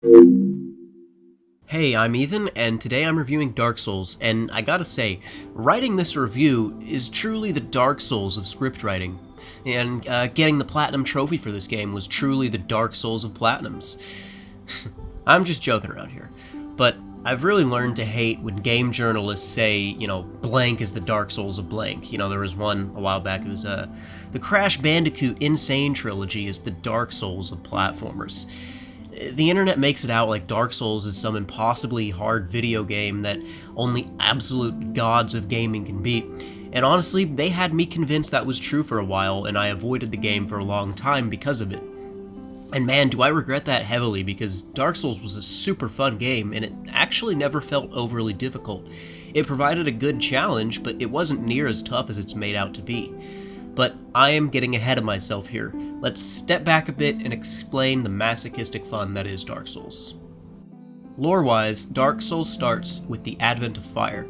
Hey, I'm Ethan, and today I'm reviewing Dark Souls, and I gotta say, writing this review is truly the Dark Souls of script writing. And getting the Platinum Trophy for this game was truly the Dark Souls of Platinums. I'm just joking around here, but I've really learned to hate when game journalists say, blank is the Dark Souls of blank. There was one a while back, it was the Crash Bandicoot Insane Trilogy is the Dark Souls of platformers. The internet makes it out like Dark Souls is some impossibly hard video game that only absolute gods of gaming can beat, and honestly, they had me convinced that was true for a while, and I avoided the game for a long time because of it. And man, do I regret that heavily, because Dark Souls was a super fun game, and it actually never felt overly difficult. It provided a good challenge, but it wasn't near as tough as it's made out to be. But I am getting ahead of myself here. Let's step back a bit and explain the masochistic fun that is Dark Souls. Lore-wise, Dark Souls starts with the advent of fire.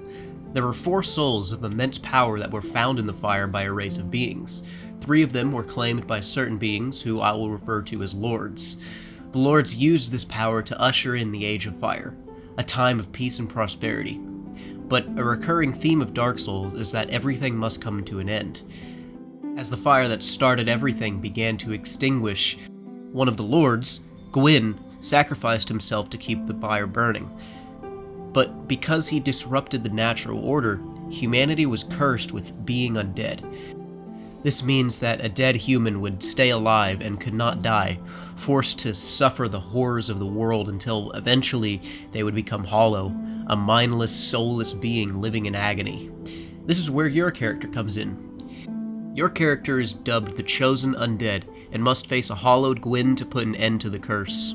There were 4 souls of immense power that were found in the fire by a race of beings. 3 of them were claimed by certain beings, who I will refer to as lords. The lords used this power to usher in the Age of Fire, a time of peace and prosperity. But a recurring theme of Dark Souls is that everything must come to an end. As the fire that started everything began to extinguish, one of the lords, Gwyn, sacrificed himself to keep the fire burning. But because he disrupted the natural order, humanity was cursed with being undead. This means that a dead human would stay alive and could not die, forced to suffer the horrors of the world until eventually they would become hollow, a mindless, soulless being living in agony. This is where your character comes in. Your character is dubbed the Chosen Undead, and must face a hollowed Gwyn to put an end to the curse.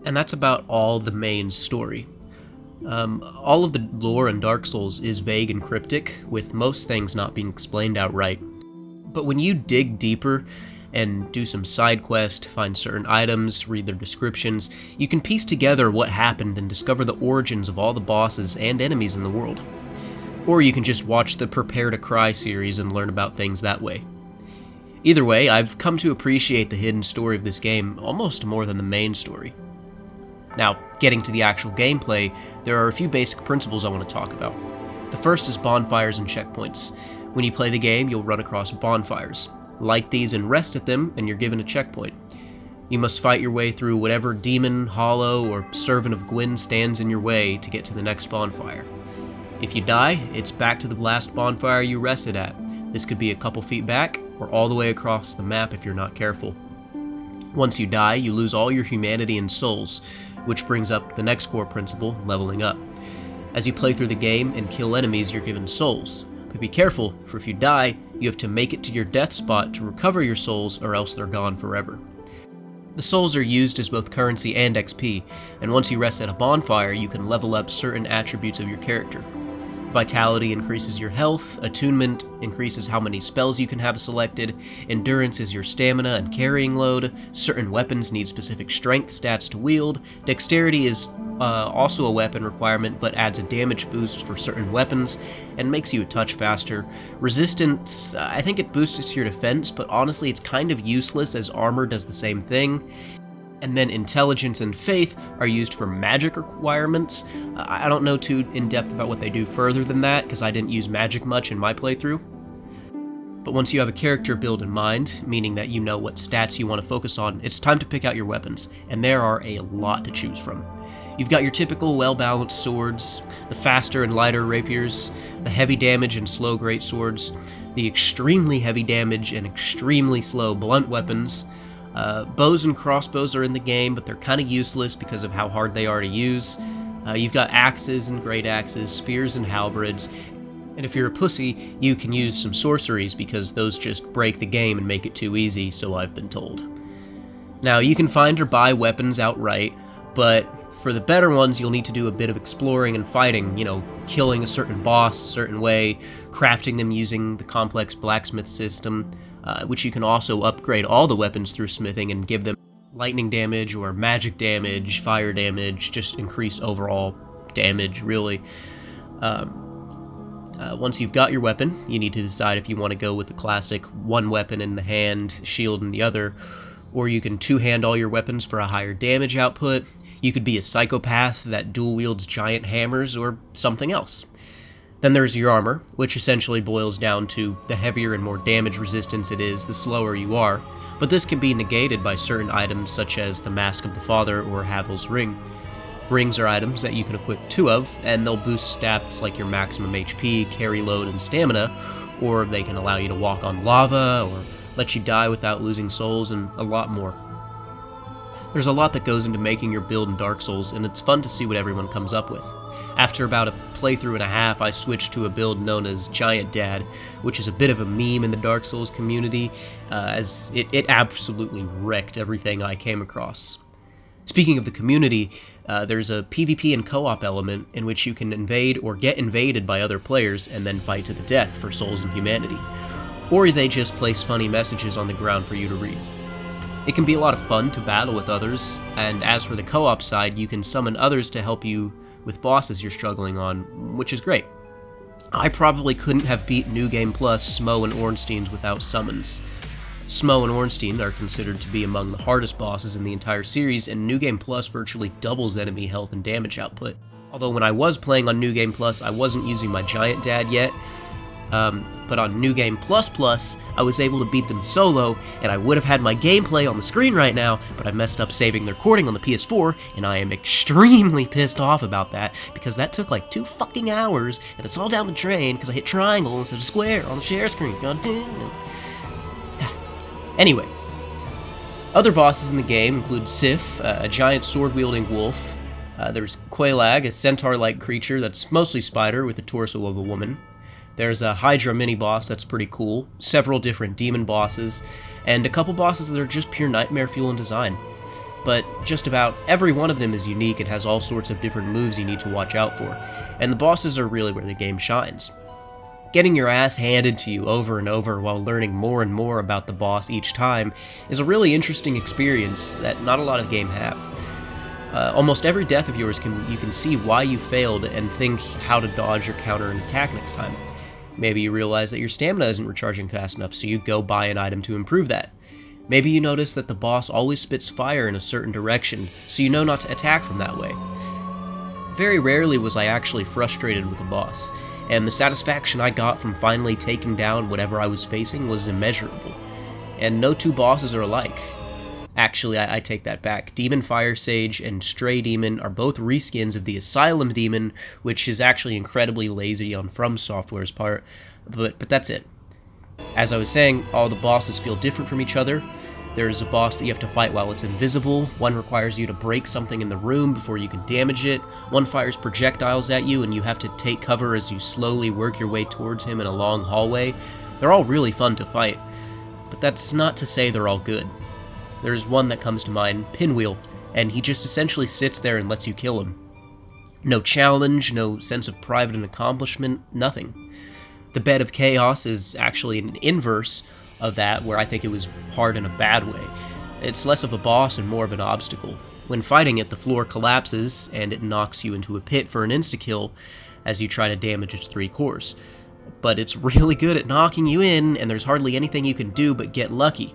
And that's about all the main story. All of the lore in Dark Souls is vague and cryptic, with most things not being explained outright. But when you dig deeper and do some side quest, find certain items, read their descriptions, you can piece together what happened and discover the origins of all the bosses and enemies in the world. Or you can just watch the Prepare to Cry series and learn about things that way. Either way, I've come to appreciate the hidden story of this game almost more than the main story. Now, getting to the actual gameplay, there are a few basic principles I want to talk about. The first is bonfires and checkpoints. When you play the game, you'll run across bonfires. Light these and rest at them, and you're given a checkpoint. You must fight your way through whatever demon, hollow, or servant of Gwyn stands in your way to get to the next bonfire. If you die, it's back to the last bonfire you rested at. This could be a couple feet back, or all the way across the map if you're not careful. Once you die, you lose all your humanity and souls, which brings up the next core principle, leveling up. As you play through the game and kill enemies, you're given souls. But be careful, for if you die, you have to make it to your death spot to recover your souls, or else they're gone forever. The souls are used as both currency and XP, and once you rest at a bonfire, you can level up certain attributes of your character. Vitality increases your health, attunement increases how many spells you can have selected, endurance is your stamina and carrying load, certain weapons need specific strength stats to wield, dexterity is also a weapon requirement but adds a damage boost for certain weapons and makes you a touch faster. Resistance, I think it boosts your defense, but honestly it's kind of useless as armor does the same thing. And then intelligence and faith are used for magic requirements. I don't know too in-depth about what they do further than that, because I didn't use magic much in my playthrough. But once you have a character build in mind, meaning that you know what stats you want to focus on, it's time to pick out your weapons, and there are a lot to choose from. You've got your typical well-balanced swords, the faster and lighter rapiers, the heavy damage and slow greatswords, the extremely heavy damage and extremely slow blunt weapons. Bows and crossbows are in the game, but they're kind of useless because of how hard they are to use. You've got axes and great axes, spears and halberds, and if you're a pussy, you can use some sorceries because those just break the game and make it too easy, so I've been told. Now, you can find or buy weapons outright, but for the better ones, you'll need to do a bit of exploring and fighting, killing a certain boss a certain way, crafting them using the complex blacksmith system, which you can also upgrade all the weapons through smithing and give them lightning damage or magic damage, fire damage, just increase overall damage, really. Once you've got your weapon, you need to decide if you want to go with the classic one weapon in the hand, shield in the other, Or you can two-hand all your weapons for a higher damage output. You could be a psychopath that dual-wields giant hammers, or something else. Then there's your armor, which essentially boils down to the heavier and more damage resistance it is, the slower you are, but this can be negated by certain items such as the Mask of the Father or Havel's Ring. Rings are items that you can equip 2 of, and they'll boost stats like your maximum HP, carry load, and stamina, or they can allow you to walk on lava, or let you die without losing souls, and a lot more. There's a lot that goes into making your build in Dark Souls, and it's fun to see what everyone comes up with. After about a playthrough and a half, I switched to a build known as Giant Dad, which is a bit of a meme in the Dark Souls community, as it absolutely wrecked everything I came across. Speaking of the community, there's a PvP and co-op element in which you can invade or get invaded by other players and then fight to the death for souls and humanity. Or they just place funny messages on the ground for you to read. It can be a lot of fun to battle with others, and as for the co-op side, you can summon others to help you with bosses you're struggling on, which is great. I probably couldn't have beat New Game Plus Smo and Ornsteins without summons. Smo and Ornstein are considered to be among the hardest bosses in the entire series, and New Game Plus virtually doubles enemy health and damage output. Although when I was playing on New Game Plus, I wasn't using my Giant Dad yet, but on New Game Plus, I was able to beat them solo, and I would have had my gameplay on the screen right now, but I messed up saving the recording on the PS4, and I am extremely pissed off about that, because that took like 2 fucking hours, and it's all down the drain, because I hit triangle instead of square on the share screen. God damn. Anyway, other bosses in the game include Sif, a giant sword-wielding wolf. There's Quelaag, a centaur-like creature that's mostly spider with the torso of a woman. There's a Hydra mini-boss that's pretty cool, several different demon bosses, and a couple bosses that are just pure nightmare fuel in design. But just about every one of them is unique and has all sorts of different moves you need to watch out for, and the bosses are really where the game shines. Getting your ass handed to you over and over while learning more and more about the boss each time is a really interesting experience that not a lot of games have. Almost every death of yours you can see why you failed and think how to dodge or counter an attack next time. Maybe you realize that your stamina isn't recharging fast enough, so you go buy an item to improve that. Maybe you notice that the boss always spits fire in a certain direction, so you know not to attack from that way. Very rarely was I actually frustrated with a boss, and the satisfaction I got from finally taking down whatever I was facing was immeasurable. And no 2 bosses are alike. Actually, I take that back. Demon Fire Sage and Stray Demon are both reskins of the Asylum Demon, which is actually incredibly lazy on From Software's part, but that's it. As I was saying, all the bosses feel different from each other. There's a boss that you have to fight while it's invisible, one requires you to break something in the room before you can damage it, one fires projectiles at you and you have to take cover as you slowly work your way towards him in a long hallway. They're all really fun to fight, but that's not to say they're all good. There's one that comes to mind, Pinwheel, and he just essentially sits there and lets you kill him. No challenge, no sense of pride and accomplishment, nothing. The Bed of Chaos is actually an inverse of that, where I think it was hard in a bad way. It's less of a boss and more of an obstacle. When fighting it, the floor collapses, and it knocks you into a pit for an insta-kill as you try to damage its 3 cores. But it's really good at knocking you in, and there's hardly anything you can do but get lucky.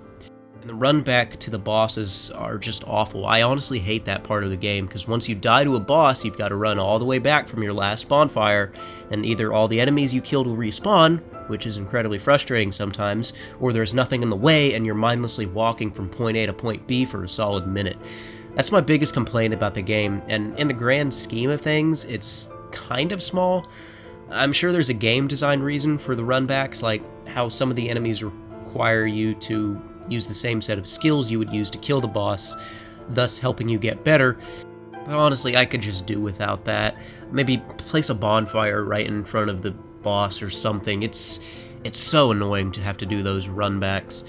And the run back to the bosses are just awful. I honestly hate that part of the game, because once you die to a boss, you've got to run all the way back from your last bonfire, and either all the enemies you killed will respawn, which is incredibly frustrating sometimes, or there's nothing in the way and you're mindlessly walking from point A to point B for a solid minute. That's my biggest complaint about the game, and in the grand scheme of things, it's kind of small. I'm sure there's a game design reason for the runbacks, like how some of the enemies require you to use the same set of skills you would use to kill the boss, thus helping you get better. But honestly, I could just do without that. Maybe place a bonfire right in front of the boss or something. It's so annoying to have to do those runbacks.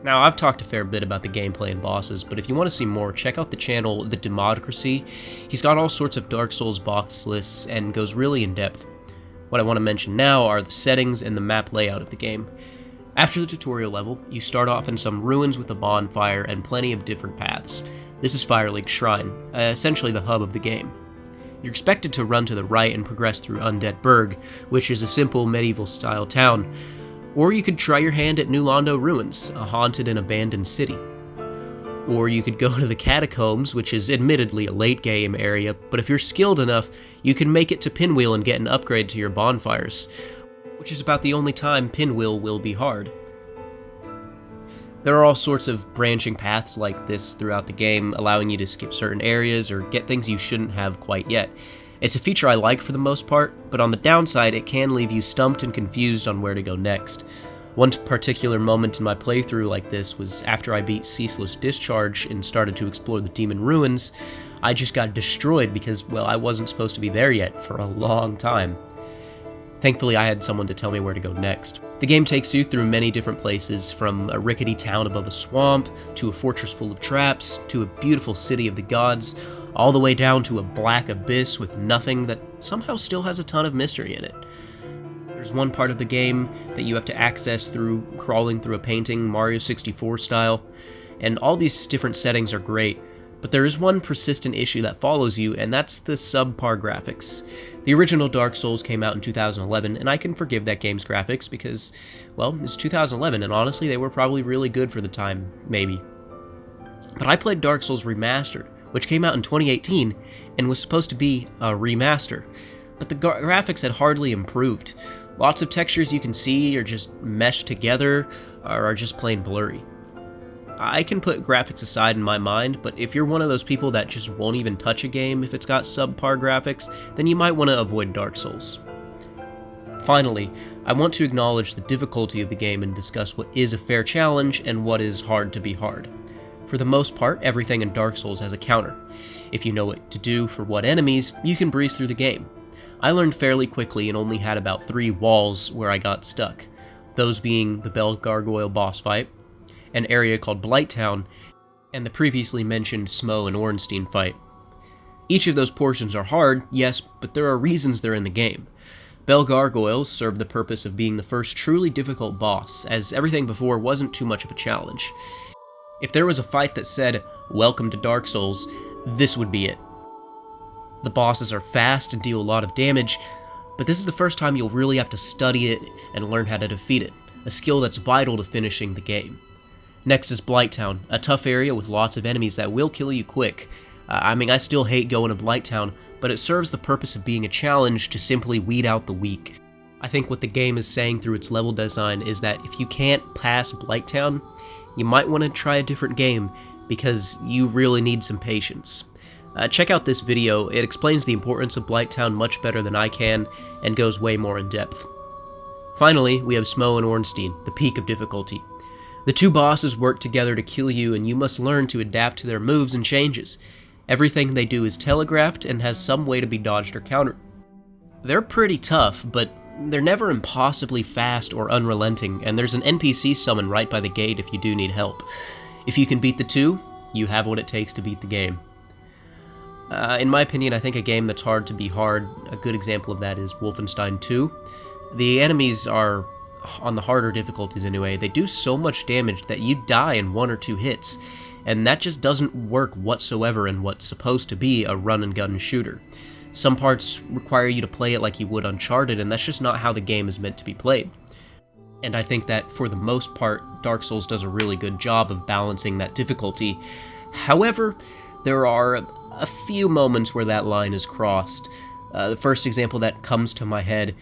Now, I've talked a fair bit about the gameplay and bosses, but if you want to see more, check out the channel The Democracy. He's got all sorts of Dark Souls box lists and goes really in depth. What I want to mention now are the settings and the map layout of the game. After the tutorial level, you start off in some ruins with a bonfire and plenty of different paths. This is Firelink Shrine, essentially the hub of the game. You're expected to run to the right and progress through Undead Burg, which is a simple medieval-style town. Or you could try your hand at New Londo Ruins, a haunted and abandoned city. or you could go to the Catacombs, which is admittedly a late game area, but if you're skilled enough, you can make it to Pinwheel and get an upgrade to your Bonfires, which is about the only time Pinwheel will be hard. There are all sorts of branching paths like this throughout the game, allowing you to skip certain areas or get things you shouldn't have quite yet. It's a feature I like for the most part, but on the downside, it can leave you stumped and confused on where to go next. One particular moment in my playthrough like this was after I beat Ceaseless Discharge and started to explore the Demon Ruins. I just got destroyed because, well, I wasn't supposed to be there yet for a long time. Thankfully, I had someone to tell me where to go next. The game takes you through many different places, from a rickety town above a swamp, to a fortress full of traps, to a beautiful city of the gods, all the way down to a black abyss with nothing that somehow still has a ton of mystery in it. There's one part of the game that you have to access through crawling through a painting, Mario 64 style, and all these different settings are great, but there is one persistent issue that follows you, and that's the subpar graphics. The original Dark Souls came out in 2011, and I can forgive that game's graphics because, well, it's 2011, and honestly, they were probably really good for the time, maybe. But I played Dark Souls Remastered, which came out in 2018, and was supposed to be a remaster, but the graphics had hardly improved. Lots of textures you can see are just meshed together, or are just plain blurry. I can put graphics aside in my mind, but if you're one of those people that just won't even touch a game if it's got subpar graphics, then you might want to avoid Dark Souls. Finally, I want to acknowledge the difficulty of the game and discuss what is a fair challenge and what is hard to be hard. For the most part, everything in Dark Souls has a counter. If you know what to do for what enemies, you can breeze through the game. I learned fairly quickly and only had about 3 walls where I got stuck, those being the Bell Gargoyle boss fight, an area called Blight Town, and the previously mentioned Smo and Ornstein fight. Each of those portions are hard, yes, but there are reasons they're in the game. Bell Gargoyles serve the purpose of being the first truly difficult boss, as everything before wasn't too much of a challenge. If there was a fight that said, "Welcome to Dark Souls," this would be it. The bosses are fast and deal a lot of damage, but this is the first time you'll really have to study it and learn how to defeat it, a skill that's vital to finishing the game. Next is Blight Town, a tough area with lots of enemies that will kill you quick. I still hate going to Blight Town, but it serves the purpose of being a challenge to simply weed out the weak. I think what the game is saying through its level design is that if you can't pass Blight Town, you might want to try a different game, because you really need some patience. Check out this video, it explains the importance of Blight Town much better than I can, and goes way more in depth. Finally, we have Smo and Ornstein, the peak of difficulty. The two bosses work together to kill you, and you must learn to adapt to their moves and changes. Everything they do is telegraphed and has some way to be dodged or countered. They're pretty tough, but they're never impossibly fast or unrelenting, and there's an NPC summon right by the gate if you do need help. If you can beat the two, you have what it takes to beat the game. In my opinion, I think a game that's hard to be hard, a good example of that is Wolfenstein 2. The enemies are, on the harder difficulties anyway, they do so much damage that you die in 1 or 2 hits, and that just doesn't work whatsoever in what's supposed to be a run-and-gun shooter. Some parts require you to play it like you would Uncharted, and that's just not how the game is meant to be played. And I think that, for the most part, Dark Souls does a really good job of balancing that difficulty. However, there are a few moments where that line is crossed. The first example that comes to my head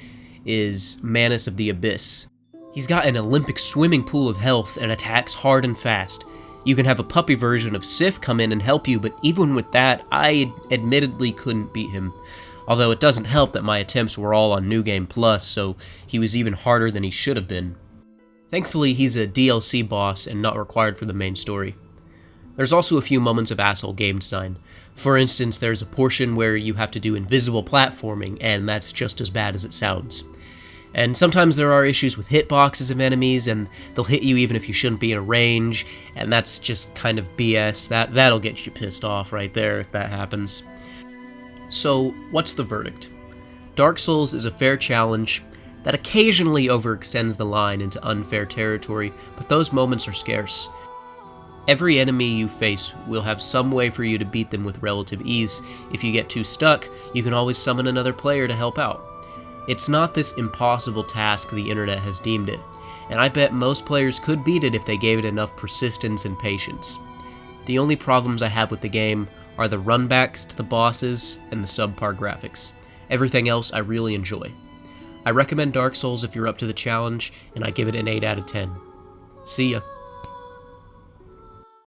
is Manus of the Abyss. He's got an Olympic swimming pool of health and attacks hard and fast. You can have a puppy version of Sif come in and help you, but even with that, I admittedly couldn't beat him. Although it doesn't help that my attempts were all on New Game Plus, so he was even harder than he should have been. Thankfully, he's a DLC boss and not required for the main story. There's also a few moments of asshole game design. For instance, there's a portion where you have to do invisible platforming, and that's just as bad as it sounds. And sometimes there are issues with hitboxes of enemies, and they'll hit you even if you shouldn't be in a range, and that's just kind of BS. That'll get you pissed off right there if that happens. So, what's the verdict? Dark Souls is a fair challenge that occasionally overextends the line into unfair territory, but those moments are scarce. Every enemy you face will have some way for you to beat them with relative ease. If you get too stuck, you can always summon another player to help out. It's not this impossible task the internet has deemed it, and I bet most players could beat it if they gave it enough persistence and patience. The only problems I have with the game are the runbacks to the bosses and the subpar graphics. Everything else I really enjoy. I recommend Dark Souls if you're up to the challenge, and I give it an 8 out of 10. See ya.